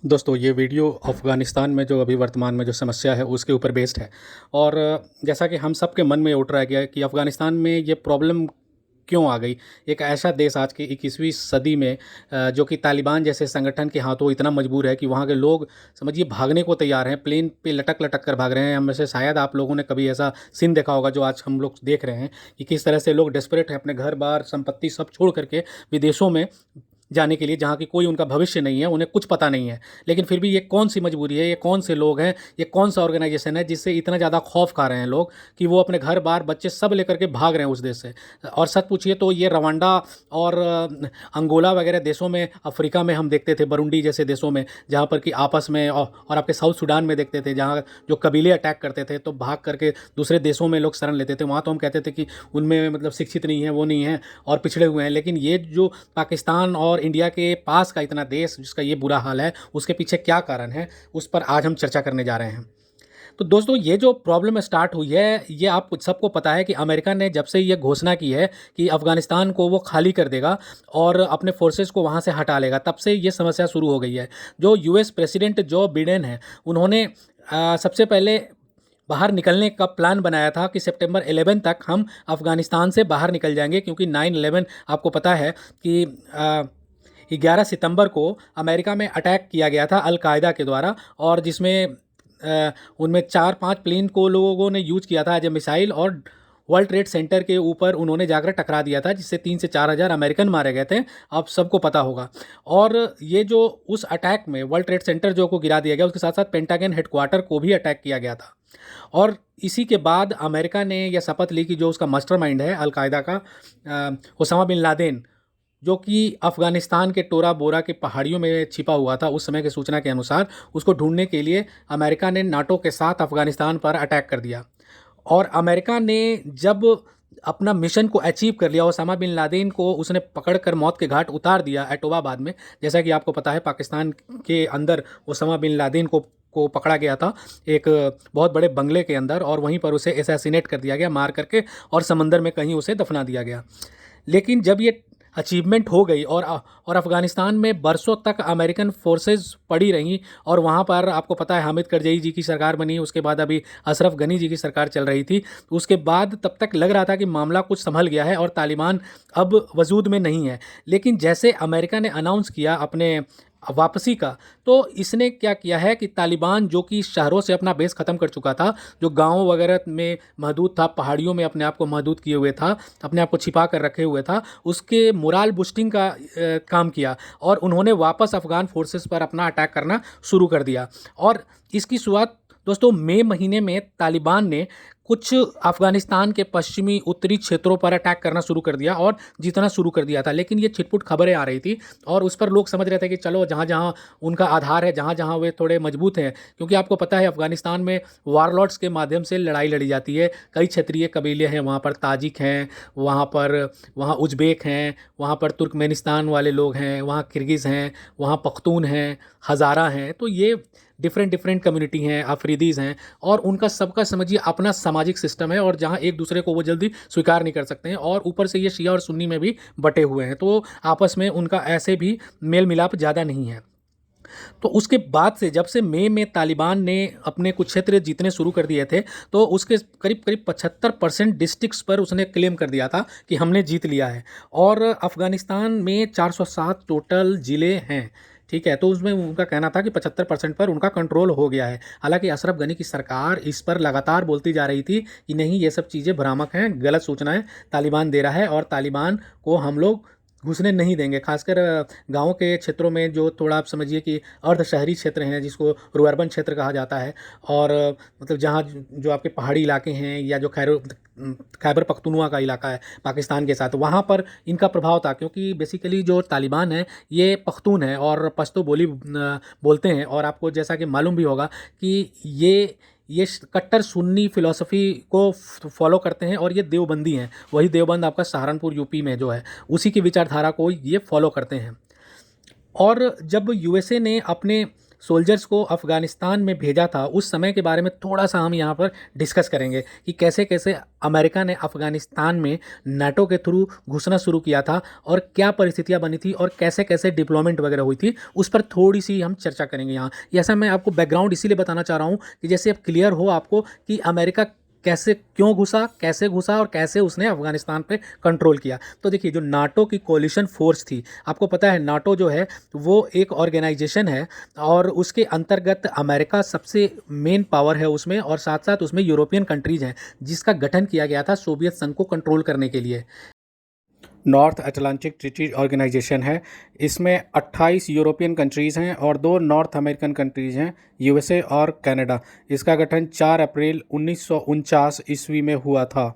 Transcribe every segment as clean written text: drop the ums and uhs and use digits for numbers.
दोस्तों ये वीडियो अफ़गानिस्तान में जो अभी वर्तमान में जो समस्या है उसके ऊपर बेस्ड है। और जैसा कि हम सब के मन में उठ रहा गया कि अफ़गानिस्तान में ये प्रॉब्लम क्यों आ गई। एक ऐसा देश आज की 21वीं सदी में जो कि तालिबान जैसे संगठन के हाथों इतना मजबूर है कि वहाँ के लोग समझिए भागने को तैयार हैं, प्लेन पे लटक लटक कर भाग रहे हैं। हम में से शायद आप लोगों ने कभी ऐसा सीन देखा होगा जो आज हम लोग देख रहे हैं कि किस तरह से लोग डेस्परेट हैं, अपने घर बार संपत्ति सब छोड़ करके विदेशों में जाने के लिए, जहाँ की कोई उनका भविष्य नहीं है, उन्हें कुछ पता नहीं है। लेकिन फिर भी ये कौन-सी मजबूरी है, ये कौन से लोग हैं, ये कौन-सा ऑर्गेनाइज़ेशन है जिससे इतना ज़्यादा खौफ़ खा रहे हैं लोग कि वो अपने घर-बार, बच्चे सब लेकर के भाग रहे हैं उस देश से। और सच पूछिए तो ये रवांडा और अंगोला वगैरह देशों में, अफ्रीका में हम देखते थे, बुरुंडी जैसे देशों में, जहाँ पर कि आपस में और आपके साउथ सूडान में देखते थे, जहाँ जो कबीले अटैक करते थे, तो भाग करके दूसरे देशों में लोग शरण लेते थे। वहाँ तो हम कहते थे कि उनमें मतलब शिक्षित नहीं है, वो नहीं है और पिछड़े हुए हैं। लेकिन ये जो पाकिस्तान और इंडिया के पास का इतना देश जिसका ये बुरा हाल है, उसके पीछे क्या कारण है, उस पर आज हम चर्चा करने जा रहे हैं। तो दोस्तों ये जो प्रॉब्लम स्टार्ट हुई है, ये आप सबको पता है कि अमेरिका ने जब से ये घोषणा की है कि अफ़गानिस्तान को वो खाली कर देगा और अपने फोर्सेस को वहाँ से हटा लेगा, तब से ये समस्या शुरू हो गई है। जो यूएस प्रेसिडेंट जो बिडेन है, उन्होंने सबसे पहले बाहर निकलने का प्लान बनाया था कि सितंबर 11 तक हम अफ़गानिस्तान से बाहर निकल जाएंगे, क्योंकि 9/11 आपको पता है कि 11 सितंबर को अमेरिका में अटैक किया गया था अल-कायदा के द्वारा, और जिसमें उनमें 4-5 प्लेन को लोगों ने यूज़ किया था एज ए मिसाइल, और वर्ल्ड ट्रेड सेंटर के ऊपर उन्होंने जाकर टकरा दिया था, जिससे 3 से 4 हज़ार अमेरिकन मारे गए थे, आप सबको पता होगा। और ये जो उस अटैक में वर्ल्ड ट्रेड सेंटर जो को गिरा दिया गया, उसके साथ साथ पेंटागन हेडक्वार्टर को भी अटैक किया गया था। और इसी के बाद अमेरिका ने यह शपथ ली कि जो उसका मास्टरमाइंड है अल-कायदा का, ओसामा बिन लादेन, जो कि अफ़गानिस्तान के टोरा बोरा के पहाड़ियों में छिपा हुआ था उस समय की सूचना के अनुसार, उसको ढूंढने के लिए अमेरिका ने नाटो के साथ अफ़गानिस्तान पर अटैक कर दिया। और अमेरिका ने जब अपना मिशन को अचीव कर लिया, ओसामा बिन लादेन को उसने पकड़कर मौत के घाट उतार दिया एटोबाबाद में। जैसा कि आपको पता है, पाकिस्तान के अंदर ओसामा बिन लादेन को पकड़ा गया था एक बहुत बड़े बंगले के अंदर, और वहीं पर उसे असैसिनेट कर दिया गया मार करके, और समंदर में कहीं उसे दफना दिया गया। लेकिन जब ये अचीवमेंट हो गई और अफ़गानिस्तान में बरसों तक अमेरिकन फोर्सेस पड़ी रहीं, और वहाँ पर आपको पता है हामिद करज़ई जी की सरकार बनी, उसके बाद अभी अशरफ गनी जी की सरकार चल रही थी। उसके बाद तब तक लग रहा था कि मामला कुछ संभल गया है और तालिबान अब वजूद में नहीं है। लेकिन जैसे अमेरिका ने अनाउंस किया अपने वापसी का, तो इसने क्या किया है कि तालिबान जो कि शहरों से अपना बेस ख़त्म कर चुका था, जो गाँव वगैरह में महदूद था, पहाड़ियों में अपने आप को महदूद किए हुए था, अपने आप को छिपा कर रखे हुए था, उसके मोराल बूस्टिंग का काम किया, और उन्होंने वापस अफ़गान फोर्सेस पर अपना अटैक करना शुरू कर दिया। और इसकी शुरुआत दोस्तों मई महीने में तालिबान ने कुछ अफ़गानिस्तान के पश्चिमी उत्तरी क्षेत्रों पर अटैक करना शुरू कर दिया और जीतना शुरू कर दिया था। लेकिन ये छिटपुट खबरें आ रही थी, और उस पर लोग समझ रहे थे कि चलो जहाँ जहाँ उनका आधार है, जहाँ जहाँ वे थोड़े मजबूत हैं, क्योंकि आपको पता है अफ़गानिस्तान में वारलॉर्ड्स के माध्यम से लड़ाई लड़ी जाती है। कई क्षेत्रीय कबीले हैं वहाँ पर, ताजिक हैं वहाँ उज़्बेक हैं, वहाँ पर तुर्कमेनिस्तान वाले लोग हैं, वहाँ किर्गिज़ हैं, वहाँ पख्तून हैं, हज़ारा हैं। तो ये डिफरेंट डिफरेंट कम्युनिटी हैं, अफरीदीज़ हैं, और उनका सबका समझिए अपना सामाजिक सिस्टम है, और जहाँ एक दूसरे को वो जल्दी स्वीकार नहीं कर सकते हैं, और ऊपर से ये शिया और सुन्नी में भी बटे हुए हैं, तो आपस में उनका ऐसे भी मेल मिलाप ज़्यादा नहीं है। तो उसके बाद से जब से मई में तालिबान ने अपने कुछ क्षेत्र जीतने शुरू कर दिए थे, तो उसके करीब करीब 75% डिस्ट्रिक्ट्स पर उसने क्लेम कर दिया था कि हमने जीत लिया है। और अफ़गानिस्तान में 407 टोटल ज़िले हैं, ठीक है। तो उसमें उनका कहना था कि 75% पर उनका कंट्रोल हो गया है। हालांकि अशरफ गनी की सरकार इस पर लगातार बोलती जा रही थी कि नहीं, ये सब चीज़ें भ्रामक हैं, गलत सूचनाएं तालिबान दे रहा है, और तालिबान को हम लोग घुसने नहीं देंगे। खासकर गाँव के क्षेत्रों में, जो थोड़ा आप समझिए कि अर्ध शहरी क्षेत्र हैं, जिसको रुअर्बन क्षेत्र कहा जाता है, और मतलब जहाँ जो आपके पहाड़ी इलाके हैं, या जो खैबर पख्तूनख्वा का इलाका है पाकिस्तान के साथ, वहाँ पर इनका प्रभाव था, क्योंकि बेसिकली जो तालिबान है ये पख्तून है और पश्तो बोली बोलते हैं। और आपको जैसा कि मालूम भी होगा कि ये कट्टर सुन्नी फ़िलॉसफ़ी को फॉलो करते हैं, और ये देवबंदी हैं। वही देवबंद आपका सहारनपुर यूपी में जो है, उसी की विचारधारा को ये फॉलो करते हैं। और जब यूएसए ने अपने सोल्जर्स को अफ़गानिस्तान में भेजा था, उस समय के बारे में थोड़ा सा हम यहाँ पर डिस्कस करेंगे कि कैसे कैसे अमेरिका ने अफ़गानिस्तान में नाटो के थ्रू घुसना शुरू किया था और क्या परिस्थितियाँ बनी थी और कैसे कैसे डिप्लॉयमेंट वगैरह हुई थी, उस पर थोड़ी सी हम चर्चा करेंगे यहाँ। ऐसा मैं आपको बैकग्राउंड इसीलिए बताना चाह रहा हूँ कि जैसे अब क्लियर हो आपको कि अमेरिका कैसे क्यों घुसा और कैसे उसने अफगानिस्तान पे कंट्रोल किया। तो देखिए, जो नाटो की कोलिशन फोर्स थी, आपको पता है नाटो जो है वो एक ऑर्गेनाइजेशन है और उसके अंतर्गत अमेरिका सबसे मेन पावर है उसमें, और साथ साथ उसमें यूरोपियन कंट्रीज़ हैं जिसका गठन किया गया था सोवियत संघ को कंट्रोल करने के लिए। नॉर्थ अटलांटिक ट्रीटी ऑर्गेनाइजेशन है। इसमें 28 यूरोपियन कंट्रीज़ हैं और 2 नॉर्थ अमेरिकन कंट्रीज़ हैं, यूएसए और कनाडा। इसका गठन 4 अप्रैल 1949 ईस्वी में हुआ था।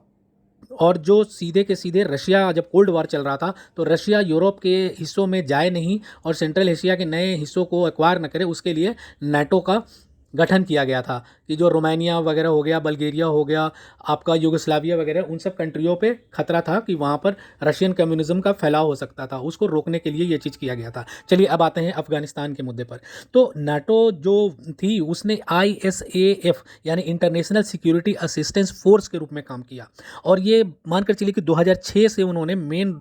और जो सीधे के सीधे रशिया, जब कोल्ड वॉर चल रहा था तो रशिया यूरोप के हिस्सों में जाए नहीं और सेंट्रल एशिया के नए हिस्सों को एक्वायर न करे, उसके लिए नाटो का गठन किया गया था कि जो रोमानिया वगैरह हो गया, बल्गेरिया हो गया, आपका युगोस्लाविया वगैरह, उन सब कंट्रियों पे खतरा था कि वहाँ पर रशियन कम्युनिज्म का फैलाव हो सकता था, उसको रोकने के लिए ये चीज़ किया गया था। चलिए अब आते हैं अफगानिस्तान के मुद्दे पर। तो नाटो जो थी उसने ISAF यानी इंटरनेशनल सिक्योरिटी असिस्टेंस फोर्स के रूप में काम किया, और ये मानकर चलिए कि 2006 से उन्होंने मेन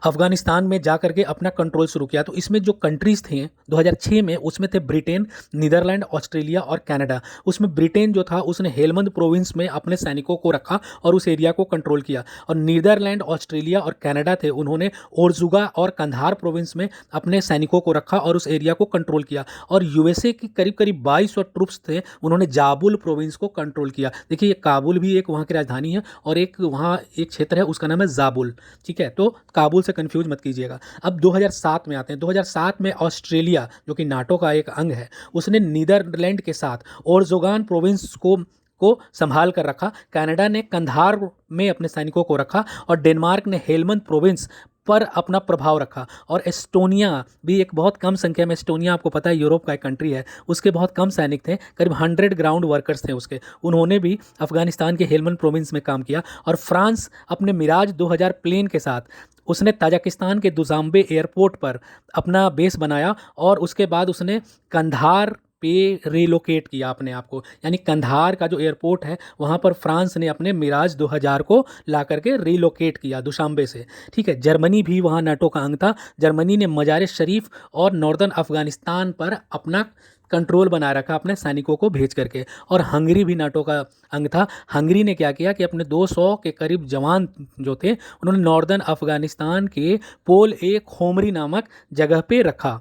अफगानिस्तान में जा करके अपना कंट्रोल शुरू किया। तो इसमें जो कंट्रीज़ थे 2006 में, उसमें थे ब्रिटेन, नीदरलैंड, ऑस्ट्रेलिया और कनाडा। उसमें ब्रिटेन जो था उसने हेलमंद प्रोविंस में अपने सैनिकों को रखा और उस एरिया को कंट्रोल किया, और नीदरलैंड, ऑस्ट्रेलिया और कनाडा थे, उन्होंने ओर्जुगा और कंधार प्रोविंस में अपने सैनिकों को रखा और उस एरिया को कंट्रोल किया। और यूएसए की करीब करीब 2200 ट्रुप्स थे, उन्होंने जाबुल प्रोविंस को कंट्रोल किया। देखिए, ये काबुल भी एक वहाँ की राजधानी है और एक वहाँ एक क्षेत्र है उसका नाम है जाबुल, ठीक है, तो काबुल से कंफ्यूज मत कीजिएगा। अब 2007 में आते हैं। 2007 में ऑस्ट्रेलिया, जो कि नाटो का एक अंग है, उसने नीदरलैंड के साथ ओर्जोगान प्रोविंस को संभाल कर रखा। कनाडा ने कंधार में अपने सैनिकों को रखा और डेनमार्क ने हेलमंद प्रोविंस पर अपना प्रभाव रखा। और एस्टोनिया भी एक बहुत कम संख्या में, एस्टोनिया आपको पता है यूरोप का एक कंट्री है, उसके बहुत कम सैनिक थे, करीब 100 ग्राउंड वर्कर्स थे उसके, उन्होंने भी अफगानिस्तान के हेलमंद प्रोविंस में काम किया। और फ्रांस अपने मिराज 2000 प्लेन के साथ उसने ताजिकिस्तान के दुशांबे एयरपोर्ट पर अपना बेस बनाया और उसके बाद उसने कंधार पे रिलोकेट किया अपने आप को, यानी कंधार का जो एयरपोर्ट है वहाँ पर फ्रांस ने अपने मिराज 2000 को ला करके रिलोकेट किया दुशांबे से, ठीक है। जर्मनी भी वहाँ नाटो का अंग था। जर्मनी ने मजार शरीफ और नॉर्दर्न अफगानिस्तान पर अपना कंट्रोल बनाए रखा अपने सैनिकों को भेज करके। और हंगरी भी नाटो का अंग था। हंगरी ने क्या किया कि अपने 200 के करीब जवान जो थे उन्होंने नॉर्दर्न अफगानिस्तान के पोल ए खोमरी नामक जगह पे रखा।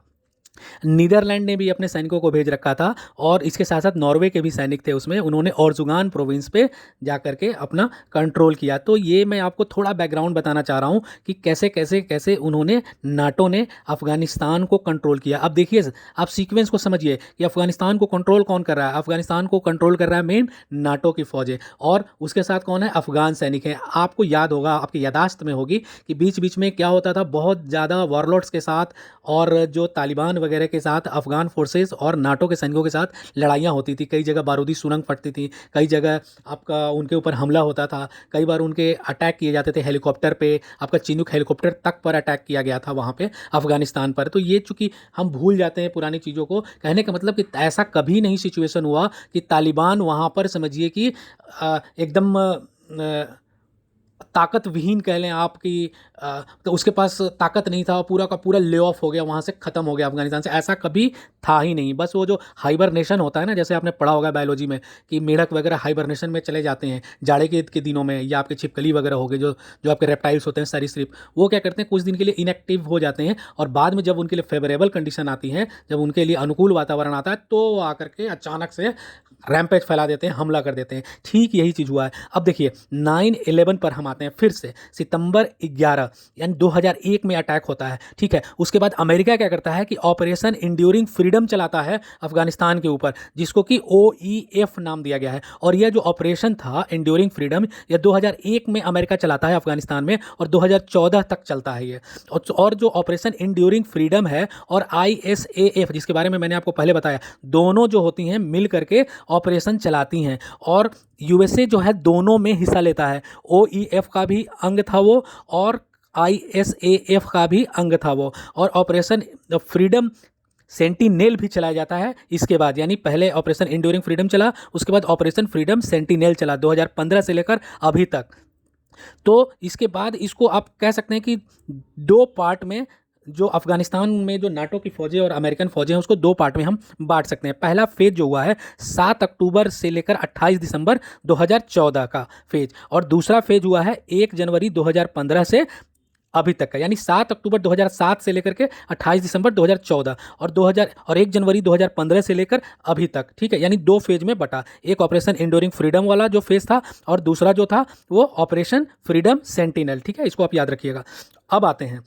नीदरलैंड ने भी अपने सैनिकों को भेज रखा था और इसके साथ साथ नॉर्वे के भी सैनिक थे उसमें, उन्होंने ओर्जुगान प्रोविंस पे जा करके अपना कंट्रोल किया। तो ये मैं आपको थोड़ा बैकग्राउंड बताना चाह रहा हूँ कि कैसे कैसे कैसे उन्होंने नाटो ने अफगानिस्तान को कंट्रोल किया। अब देखिए, आप सीक्वेंस को समझिए कि अफगानिस्तान को कंट्रोल कौन कर रहा है। अफगानिस्तान को कंट्रोल कर रहा है मेन नाटो की फौजें, और उसके साथ कौन है, अफगान सैनिक हैं। आपको याद होगा, आपकी यादाश्त में होगी कि बीच बीच में क्या होता था, बहुत ज़्यादा वॉरलॉर्ड्स के साथ और जो तालिबान वगैरह के साथ अफगान फोर्सेस और नाटो के सैनिकों के साथ लड़ाइयाँ होती थी। कई जगह बारूदी सुरंग फटती थी, कई जगह आपका उनके ऊपर हमला होता था, कई बार उनके अटैक किए जाते थे हेलीकॉप्टर पे। आपका चिनूक हेलीकॉप्टर तक पर अटैक किया गया था वहाँ पे अफगानिस्तान पर। तो ये चूंकि हम भूल जाते हैं पुरानी चीज़ों को, कहने का मतलब कि ऐसा कभी नहीं सिचुएशन हुआ कि तालिबान वहाँ पर समझिए कि एकदम ताकत विहीन कह लें आपकी, तो उसके पास ताकत नहीं था, पूरा का पूरा ले ऑफ हो गया, वहाँ से ख़त्म हो गया अफगानिस्तान से, ऐसा कभी था ही नहीं। बस वो जो हाइबरनेशन होता है ना, जैसे आपने पढ़ा होगा बायोलॉजी में कि मेढक वगैरह हाइबरनेशन में चले जाते हैं जाड़े के दिनों में, या आपके छिपकली वगैरह हो गए जो जो आपके रेप्टाइल्स होते हैं सरीसृप, वो क्या करते हैं कुछ दिन के लिए इनएक्टिव हो जाते हैं और बाद में जब उनके लिए फेवरेबल कंडीशन आती है, जब उनके लिए अनुकूल वातावरण आता है, तो वो आकर के अचानक से रैम्पेज फैला देते हैं, हमला कर देते हैं। ठीक यही चीज़ हुआ है। अब देखिए 9/11 पर हम आते हैं फिर से, सितंबर 11 यानी 2001 में अटैक होता है, ठीक है। उसके बाद अमेरिका क्या करता है कि ऑपरेशन इंड्यूरिंग फ्रीडम चलाता है अफगानिस्तान के ऊपर, जिसको कि OEF नाम दिया गया है। और यह जो ऑपरेशन था इंड्यूरिंग फ्रीडम, यह 2001 में अमेरिका चलाता है अफगानिस्तान में और 2014 तक चलता है ये। और जो ऑपरेशन इंड्यूरिंग फ्रीडम है और ISAF, जिसके बारे में मैंने आपको पहले बताया, दोनों जो होती हैं मिल करके ऑपरेशन चलाती हैं, और यूएसए जो है दोनों में हिस्सा लेता है। OEF का भी अंग था वो और ISAF का भी अंग था वो। और ऑपरेशन फ्रीडम सेंटिनेल भी चलाया जाता है इसके बाद, यानी पहले ऑपरेशन इंड्यूरिंग फ्रीडम चला, उसके बाद ऑपरेशन फ्रीडम सेंटिनेल चला 2015 से लेकर अभी तक। तो इसके बाद इसको आप कह सकते हैं कि दो पार्ट में, जो अफगानिस्तान में जो नाटो की फौजें और अमेरिकन फौजें हैं उसको दो पार्ट में हम बांट सकते हैं। पहला फेज जो हुआ है 7 अक्टूबर से लेकर 28 दिसंबर 2014 का फेज, और दूसरा फेज हुआ है 1 जनवरी 2015 से अभी तक का, यानी 7 अक्टूबर 2007 से लेकर के 28 दिसंबर 2014 और 1 जनवरी 2015 से लेकर अभी तक, ठीक है, यानी दो फेज में बटा। एक ऑपरेशन इंड्यूरिंग फ्रीडम वाला जो फेज था और दूसरा जो था वो ऑपरेशन फ्रीडम सेंटिनल, ठीक है, इसको आप याद रखिएगा। अब आते हैं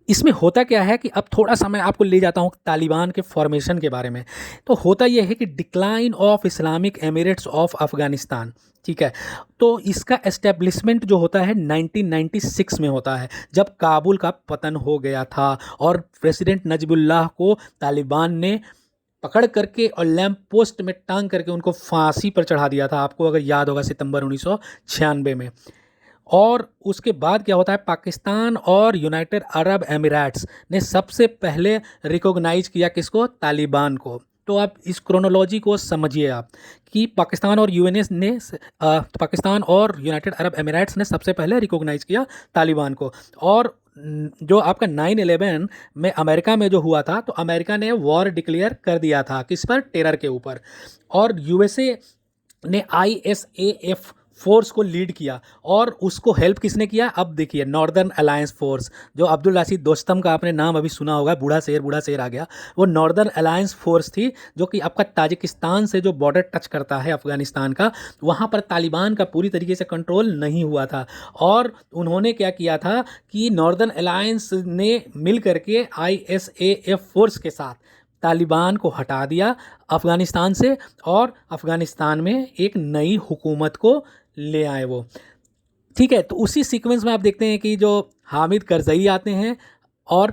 इसमें होता क्या है कि अब थोड़ा सा मैं आपको ले जाता हूँ तालिबान के फॉर्मेशन के बारे में। तो होता यह है कि decline of Islamic Emirates of Afghanistan, ठीक है, तो इसका एस्टेब्लिशमेंट जो होता है 1996 में होता है, जब काबुल का पतन हो गया था और प्रेसिडेंट नजीबुल्लाह को तालिबान ने पकड़ करके और लैंप पोस्ट में टांग करके उनको फांसी पर चढ़ा दिया था, आपको अगर याद होगा, सितंबर 1996 में। और उसके बाद क्या होता है, पाकिस्तान और यूनाइटेड अरब एमिरेट्स ने सबसे पहले रिकॉग्नाइज किया किसको, तालिबान को। तो आप इस क्रोनोलॉजी को समझिए आप कि पाकिस्तान और पाकिस्तान और यूनाइटेड अरब एमिरेट्स ने सबसे पहले रिकॉग्नाइज किया तालिबान को। और जो आपका 9/11 में अमेरिका में जो हुआ था, तो अमेरिका ने वॉर डिक्लेयर कर दिया था किस पर, टेरर के ऊपर। और यूएसए ने ISAF फोर्स को लीड किया, और उसको हेल्प किसने किया, अब देखिए, नॉर्दर्न अलायंस फोर्स, जो अब्दुल रशीद दोस्तम का आपने नाम अभी सुना होगा, बूढ़ा शेर आ गया, वो नॉर्दर्न अलायंस फोर्स थी, जो कि आपका ताजिकिस्तान से जो बॉर्डर टच करता है अफगानिस्तान का, वहाँ पर तालिबान का पूरी तरीके से कंट्रोल नहीं हुआ था। और उन्होंने क्या किया था कि नॉर्दर्न अलायंस ने मिल करके ISAF फोर्स के साथ तालिबान को हटा दिया अफ़गानिस्तान से, और अफ़गानिस्तान में एक नई हुकूमत को ले आए वो, ठीक है। तो उसी सीक्वेंस में आप देखते हैं कि जो हामिद करज़ई आते हैं और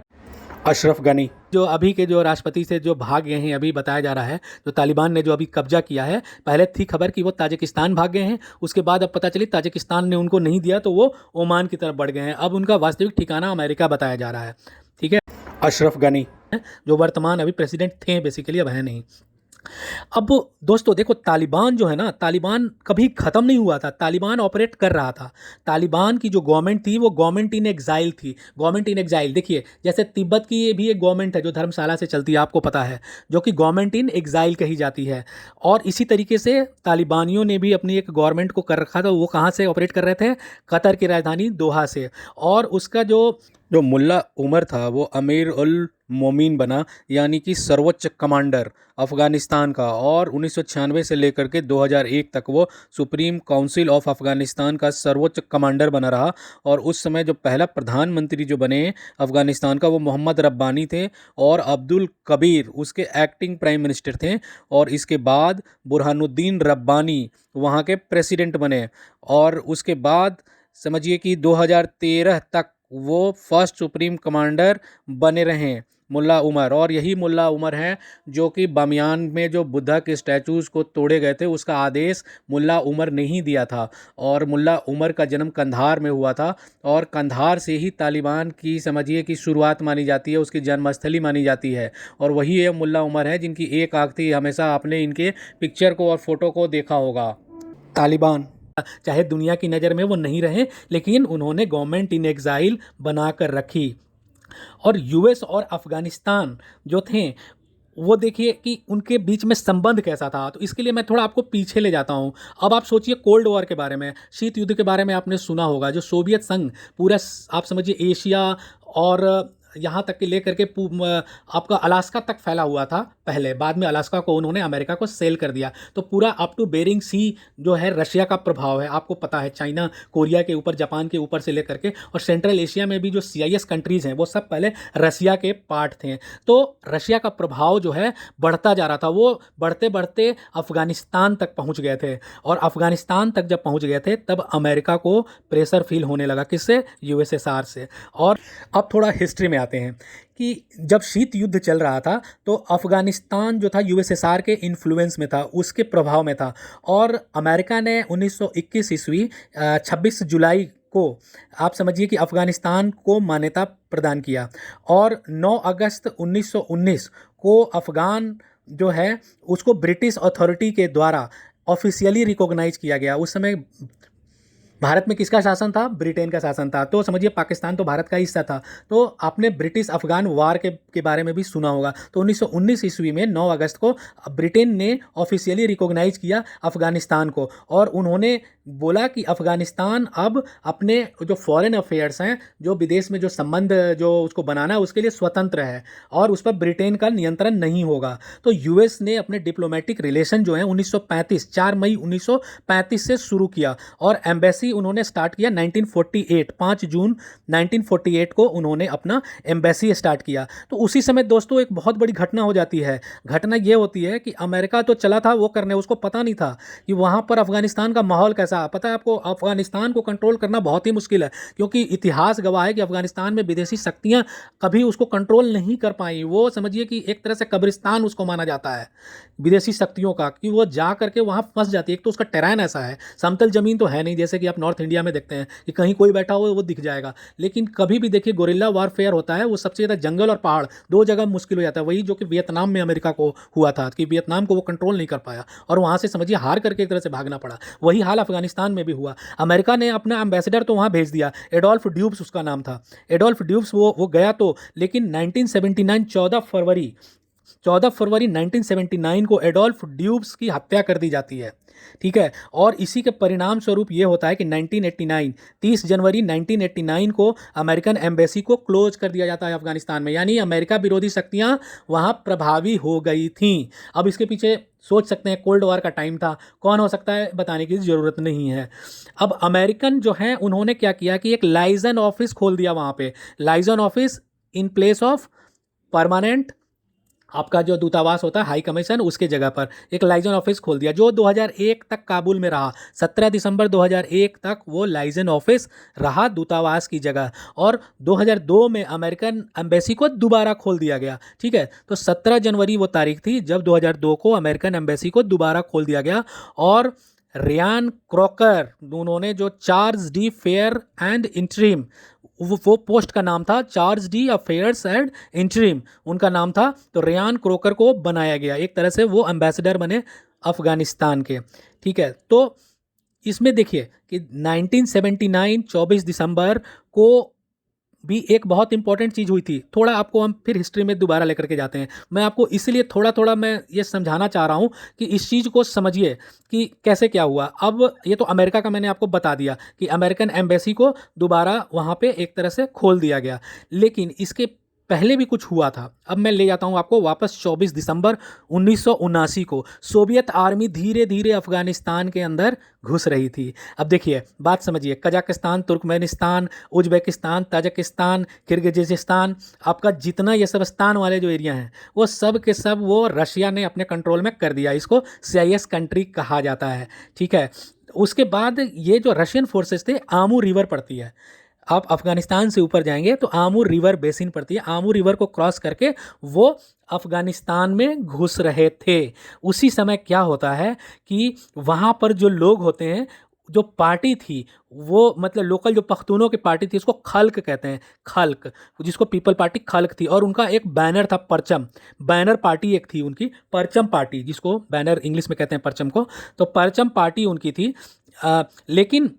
अशरफ गनी, जो अभी के जो राष्ट्रपति से जो भाग गए हैं, अभी बताया जा रहा है, जो तालिबान ने जो अभी कब्जा किया है, पहले थी खबर कि वो ताजिकिस्तान भाग गए हैं, उसके बाद अब पता चली ताजिकिस्तान ने उनको नहीं दिया तो वो ओमान की तरफ बढ़ गए हैं। अब उनका वास्तविक ठिकाना अमेरिका बताया जा रहा है, ठीक है। अशरफ गनी जो वर्तमान अभी प्रेसिडेंट थे बेसिकली, अब है नहीं। अब दोस्तों देखो, तालिबान जो है ना, तालिबान कभी ख़त्म नहीं हुआ था, तालिबान ऑपरेट कर रहा था। तालिबान की जो गवर्नमेंट थी वो गवर्नमेंट इन एग्जाइल थी, गवर्नमेंट इन एग्जाइल। देखिए, जैसे तिब्बत की ये भी एक गवर्नमेंट है जो धर्मशाला से चलती है, आपको पता है, जो कि गवर्नमेंट इन एग्जाइल कही जाती है। और इसी तरीके से तालिबानियों ने भी अपनी एक गवर्नमेंट को कर रखा था। वो कहाँ से ऑपरेट कर रहे थे, कतर की राजधानी दोहा से। और उसका जो मुल्ला उमर था वो अमीर उल मोमिन बना, यानी कि सर्वोच्च कमांडर अफ़गानिस्तान का, और 1996 से लेकर के 2001 तक वो सुप्रीम काउंसिल ऑफ अफ़गानिस्तान का सर्वोच्च कमांडर बना रहा। और उस समय जो पहला प्रधानमंत्री जो बने अफ़गानिस्तान का वो मोहम्मद रब्बानी थे, और अब्दुल कबीर उसके एक्टिंग प्राइम मिनिस्टर थे। और इसके बाद बुरहानुद्दीन रब्बानी वहाँ के प्रेसिडेंट बने, और उसके बाद समझिए कि 2013 तक वो फर्स्ट सुप्रीम कमांडर बने रहे मुल्ला उमर। और यही मुल्ला उमर हैं जो कि बामियान में जो बुद्धा के स्टैचूज़ को तोड़े गए थे, उसका आदेश मुल्ला उमर ने ही दिया था। और मुल्ला उमर का जन्म कंधार में हुआ था, और कंधार से ही तालिबान की समझिए कि शुरुआत मानी जाती है, उसकी जन्मस्थली मानी जाती है। और वही ये मुल्ला उमर है जिनकी एक आँख थी, हमेशा आपने इनके पिक्चर को और फोटो को देखा होगा। तालिबान चाहे दुनिया की नज़र में वो नहीं रहे, लेकिन उन्होंने गवर्नमेंट इन एग्जाइल बनाकर रखी। और यूएस और अफ़गानिस्तान जो थे, वो देखिए कि उनके बीच में संबंध कैसा था। तो इसके लिए मैं थोड़ा आपको पीछे ले जाता हूँ। अब आप सोचिए कोल्ड वॉर के बारे में, शीत युद्ध के बारे में आपने सुना होगा, जो सोवियत संघ पूरा आप समझिए एशिया और यहाँ तक कि लेकर के आपका अलास्का तक फैला हुआ था पहले, बाद में अलास्का को उन्होंने अमेरिका को सेल कर दिया। तो पूरा अप टू बेरिंग सी जो है रशिया का प्रभाव है, आपको पता है, चाइना, कोरिया के ऊपर, जापान के ऊपर से लेकर के, और सेंट्रल एशिया में भी जो CIS कंट्रीज़ हैं वो सब पहले रशिया के पार्ट थे। तो रशिया का प्रभाव जो है बढ़ता जा रहा था, वो बढ़ते बढ़ते अफ़गानिस्तान तक पहुँच गए थे। और अफ़गानिस्तान तक जब पहुँच गए थे तब अमेरिका को प्रेशर फील होने लगा, किससे, USSR से। और अब थोड़ा हिस्ट्री में आते हैं कि जब शीत युद्ध चल रहा था तो अफ़गानिस्तान जो था USSR के इन्फ्लुएंस में था, उसके प्रभाव में था। और अमेरिका ने 1921 ईस्वी 26 जुलाई को, आप समझिए कि अफ़गानिस्तान को मान्यता प्रदान किया और 9 अगस्त 1919 को अफ़गान जो है उसको ब्रिटिश अथॉरिटी के द्वारा ऑफिशियली रिकॉग्नाइज किया गया। उस समय भारत में किसका शासन था? ब्रिटेन का शासन था। तो समझिए पाकिस्तान तो भारत का हिस्सा था। तो आपने ब्रिटिश अफगान वार के बारे में भी सुना होगा। तो 1919 ईस्वी में 9 अगस्त को ब्रिटेन ने ऑफिशियली रिकॉग्नाइज किया अफगानिस्तान को और उन्होंने बोला कि अफगानिस्तान अब अपने जो फॉरेन अफेयर्स हैं, जो विदेश में जो संबंध जो उसको बनाना है उसके लिए स्वतंत्र है और उस पर ब्रिटेन का नियंत्रण नहीं होगा। तो यूएस ने अपने डिप्लोमेटिक रिलेशन जो है 1935 4 मई 1935 से शुरू किया और एम्बेसी उन्होंने स्टार्ट किया 1948 5 जून 1948 को उन्होंने अपना एम्बेसी स्टार्ट किया। तो उसी समय दोस्तों एक बहुत बड़ी घटना हो जाती है। घटना ये होती है कि अमेरिका तो चला था वो करने, उसको पता नहीं था कि वहाँ पर अफगानिस्तान का माहौल कैसा। पता है आपको, अफगानिस्तान को कंट्रोल करना बहुत ही मुश्किल है क्योंकि इतिहास गवाह है कि अफगानिस्तान में विदेशी शक्तियाँ कभी उसको कंट्रोल नहीं कर पाई। वो समझिए कि एक तरह से कब्रिस्तान उसको माना जाता है विदेशी शक्तियों का, कि वो जा करके वहाँ फंस जाती है। एक तो उसका टेराइन ऐसा है, समतल जमीन तो है नहीं जैसे कि आप नॉर्थ इंडिया में देखते हैं कि कहीं कोई बैठा हो वो दिख जाएगा, लेकिन कभी भी देखिए गोरिल्ला वारफेयर होता है वो सबसे ज़्यादा जंगल और पहाड़ दो जगह मुश्किल हो जाता है। वही जो कि वियतनाम में अमेरिका को हुआ था कि वियतनाम को वो कंट्रोल नहीं कर पाया और वहाँ से समझिए हार करके एक तरह से भागना पड़ा। वही हाल अफगानिस्तान में भी हुआ। अमेरिका ने अपना एम्बेसडर तो वहाँ भेज दिया, एडोल्फ ड्यूब्स उसका नाम था। एडोल्फ ड्यूब्स वो गया तो, लेकिन 1979 14 फरवरी 1979 को एडोल्फ ड्यूब्स की हत्या कर दी जाती है। ठीक है, और इसी के परिणाम स्वरूप ये होता है कि 1989 30 जनवरी 1989 को अमेरिकन एम्बेसी को क्लोज कर दिया जाता है अफगानिस्तान में, यानी अमेरिका विरोधी शक्तियां वहां प्रभावी हो गई थीं। अब इसके पीछे सोच सकते हैं कोल्ड वॉर का टाइम था, कौन हो सकता है बताने की ज़रूरत नहीं है। अब अमेरिकन जो हैं उन्होंने क्या किया कि एक लाइजन ऑफिस खोल दिया वहाँ पे, liaison office in place of permanent आपका जो दूतावास होता है हाई कमीशन, उसके जगह पर एक लाइजन ऑफिस खोल दिया जो 2001 तक काबुल में रहा। 17 दिसंबर 2001 तक वो लाइजन ऑफिस रहा दूतावास की जगह और 2002 में अमेरिकन एम्बेसी को दोबारा खोल दिया गया। ठीक है, तो 17 जनवरी वो तारीख थी जब 2002 को अमेरिकन एम्बेसी को दोबारा खोल दिया गया और रियान क्रॉकर उन्होंने जो charge D fair and interim, वो पोस्ट का नाम था charge D affairs and interim उनका नाम था। तो रियान क्रोकर को बनाया गया, एक तरह से वो एम्बेसडर बने अफगानिस्तान के। ठीक है, तो इसमें देखिए कि 1979 24 दिसंबर को भी एक बहुत इंपॉर्टेंट चीज़ हुई थी। थोड़ा आपको हम फिर हिस्ट्री में दोबारा लेकर के जाते हैं। मैं आपको इसलिए थोड़ा थोड़ा मैं ये समझाना चाह रहा हूँ कि इस चीज़ को समझिए कि कैसे क्या हुआ। अब ये तो अमेरिका का मैंने आपको बता दिया कि अमेरिकन एम्बेसी को दोबारा वहाँ पे एक तरह से खोल दिया गया, लेकिन इसके पहले भी कुछ हुआ था। अब मैं ले जाता हूँ आपको वापस 24 दिसंबर 1979 को। सोवियत आर्मी धीरे धीरे अफगानिस्तान के अंदर घुस रही थी। अब देखिए बात समझिए, Kazakhstan, Turkmenistan, Uzbekistan, Tajikistan, Kyrgyzstan, आपका जितना ये सब स्थान वाले जो एरिया हैं वो सब के सब वो रशिया ने अपने कंट्रोल में कर दिया। इसको CIS कंट्री कहा जाता है। ठीक है, उसके बाद ये जो रशियन फोर्सेस थे, आमू रिवर पड़ती है, आप अफगानिस्तान से ऊपर जाएंगे तो आमू रिवर बेसिन पड़ती है, आमू रिवर को क्रॉस करके वो अफगानिस्तान में घुस रहे थे। उसी समय क्या होता है कि वहाँ पर जो लोग होते हैं, जो पार्टी थी वो मतलब लोकल जो पख्तूनों की पार्टी थी उसको खल्क कहते हैं, खल्क, जिसको पीपल पार्टी खल्क थी, और उनका एक बैनर था परचम, बैनर पार्टी एक थी उनकी, परचम पार्टी, जिसको बैनर इंग्लिश में कहते हैं परचम को, तो परचम पार्टी उनकी थी। लेकिन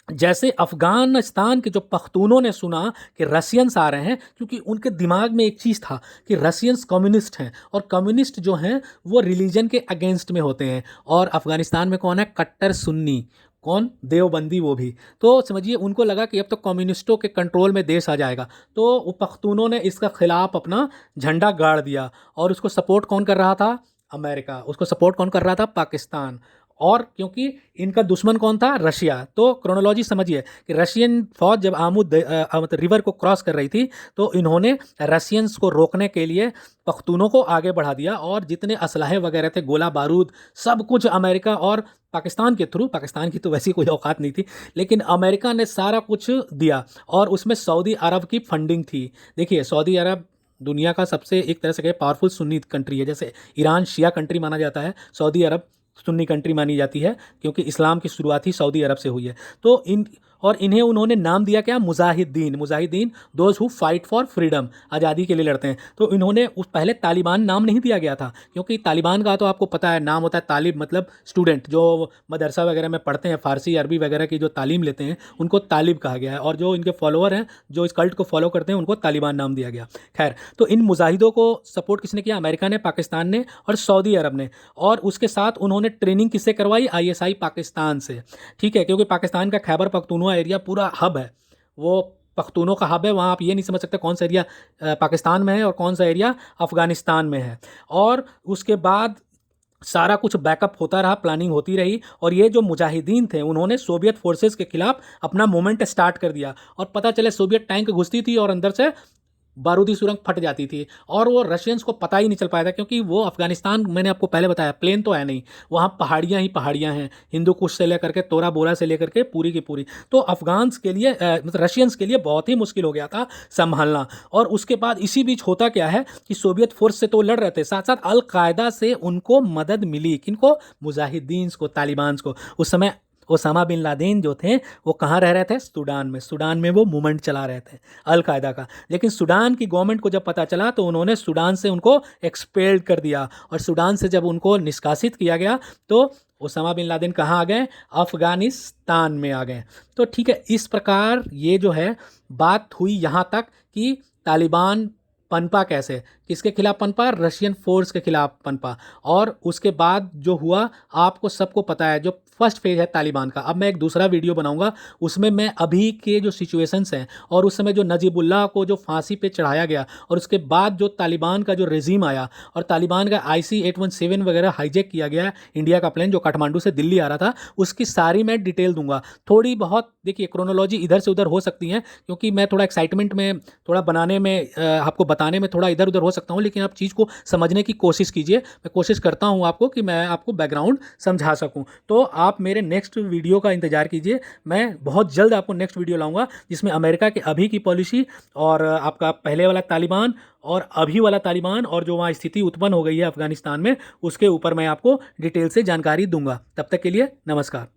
जैसे अफ़गानिस्तान के जो पख्तूनों ने सुना कि रशियंस आ रहे हैं, क्योंकि उनके दिमाग में एक चीज़ था कि रशियंस कम्युनिस्ट हैं और कम्युनिस्ट जो हैं वो रिलीजन के अगेंस्ट में होते हैं, और अफ़गानिस्तान में कौन है, कट्टर सुन्नी, कौन, देवबंदी वो भी। तो समझिए उनको लगा कि अब तो कम्युनिस्टों के कंट्रोल में देश आ जाएगा, तो वो पख्तूनों ने इसका खिलाफ अपना झंडा गाड़ दिया। और उसको सपोर्ट कौन कर रहा था, अमेरिका। उसको सपोर्ट कौन कर रहा था, पाकिस्तान। और क्योंकि इनका दुश्मन कौन था, रशिया। तो क्रोनोलॉजी समझिए कि रशियन फौज जब मतलब रिवर को क्रॉस कर रही थी तो इन्होंने रशियंस को रोकने के लिए पख्तूनों को आगे बढ़ा दिया, और जितने असलहे वगैरह थे, गोला बारूद, सब कुछ अमेरिका और पाकिस्तान के थ्रू, पाकिस्तान की तो वैसी कोई औकात नहीं थी, लेकिन अमेरिका ने सारा कुछ दिया, और उसमें सऊदी अरब की फंडिंग थी। देखिए सऊदी अरब दुनिया का सबसे एक तरह से पावरफुल सुन्नी कंट्री है। जैसे ईरान शिया कंट्री माना जाता है, सऊदी अरब सुन्नी कंट्री मानी जाती है, क्योंकि इस्लाम की शुरुआत ही सऊदी अरब से हुई है। तो इन और इन्हें उन्होंने नाम दिया क्या, Mujahideen. Mujahideen those who fight for freedom, आज़ादी के लिए लड़ते हैं। तो इन्होंने उस पहले तालिबान नाम नहीं दिया गया था, क्योंकि तालिबान का तो आपको पता है नाम होता है तालिब, मतलब स्टूडेंट, जो मदरसा वगैरह में पढ़ते हैं, फारसी अरबी वगैरह की जो तालीम लेते हैं उनको तालिब कहा गया है, और जो इनके फॉलोअर हैं जो इस कल्ट को फॉलो करते हैं उनको तालिबान नाम दिया गया। खैर, तो इन मुजाहिदों को सपोर्ट किसने किया, अमेरिका ने, पाकिस्तान ने और सऊदी अरब ने। और उसके साथ उन्होंने ट्रेनिंग किससे करवाई, आईएसआई पाकिस्तान से। ठीक है, क्योंकि पाकिस्तान का खैबर पख्तूनवा एरिया पूरा हब है, वो पख्तूनों का हब है। वहाँ आप ये नहीं समझ सकते कौन सा एरिया पाकिस्तान में है और कौन सा एरिया अफ़गानिस्तान में है। और उसके बाद सारा कुछ बैकअप होता रहा, प्लानिंग होती रही, और ये जो मुजाहिदीन थे उन्होंने सोवियत फोर्सेस के खिलाफ अपना मूवमेंट स्टार्ट कर दिया। और पता चले सोवियत टैंक घुसती थी और अंदर से बारूदी सुरंग फट जाती थी, और वो रशियंस को पता ही नहीं चल पाया था, क्योंकि वो अफगानिस्तान, मैंने आपको पहले बताया, प्लेन तो है नहीं, वहाँ पहाड़ियाँ ही पहाड़ियाँ हैं, हिंदू कुश से लेकर के तोरा बोरा से लेकर के पूरी की पूरी। तो अफगान्स के लिए मतलब रशियंस के लिए बहुत ही मुश्किल हो गया था संभालना। और उसके बाद इसी बीच होता क्या है कि सोवियत फोर्स से तो लड़ रहे थे, साथ साथ अलकायदा से उनको मदद मिली। किनको, मुजाहिदीन को, तालिबान को। उस समय ओसामा बिन लादेन जो थे वो कहाँ रह रहे थे, सूडान में। सूडान में वो मूवमेंट चला रहे थे अलकायदा का। लेकिन सूडान की गवर्नमेंट को जब पता चला तो उन्होंने सूडान से उनको एक्सपेल्ड कर दिया, और सूडान से जब उनको निष्कासित किया गया तो ओसामा बिन लादेन कहाँ आ गए, अफगानिस्तान में आ गए। तो ठीक है, इस प्रकार ये जो है बात हुई यहाँ तक कि तालिबान पनपा कैसे, किसके खिलाफ पनपा, रशियन फोर्स के खिलाफ पनपा। और उसके बाद जो हुआ आपको सबको पता है, जो फर्स्ट फेज है तालिबान का। अब मैं एक दूसरा वीडियो बनाऊंगा, उसमें मैं अभी के जो सिचुएशंस हैं और उस समय जो नजीबुल्लाह को जो फांसी पे चढ़ाया गया, और उसके बाद जो तालिबान का जो रेजिम आया और तालिबान का IC-817 वगैरह हाईजैक किया गया इंडिया का प्लेन जो काठमांडू से दिल्ली आ रहा था, उसकी सारी मैं डिटेल दूंगा। थोड़ी बहुत देखिए क्रोनोलॉजी इधर से उधर हो सकती है, क्योंकि मैं थोड़ा एक्साइटमेंट में, थोड़ा बनाने में, आपको बताने में थोड़ा इधर उधर हो सकता हूँ, लेकिन आप चीज़ को समझने की कोशिश कीजिए। मैं कोशिश करता हूँ आपको कि मैं आपको बैकग्राउंड समझा सकूँ। तो आप मेरे नेक्स्ट वीडियो का इंतजार कीजिए। मैं बहुत जल्द आपको नेक्स्ट वीडियो लाऊंगा जिसमें अमेरिका के अभी की पॉलिसी और आपका पहले वाला तालिबान और अभी वाला तालिबान और जो वहाँ स्थिति उत्पन्न हो गई है अफगानिस्तान में, उसके ऊपर मैं आपको डिटेल से जानकारी दूंगा। तब तक के लिए नमस्कार।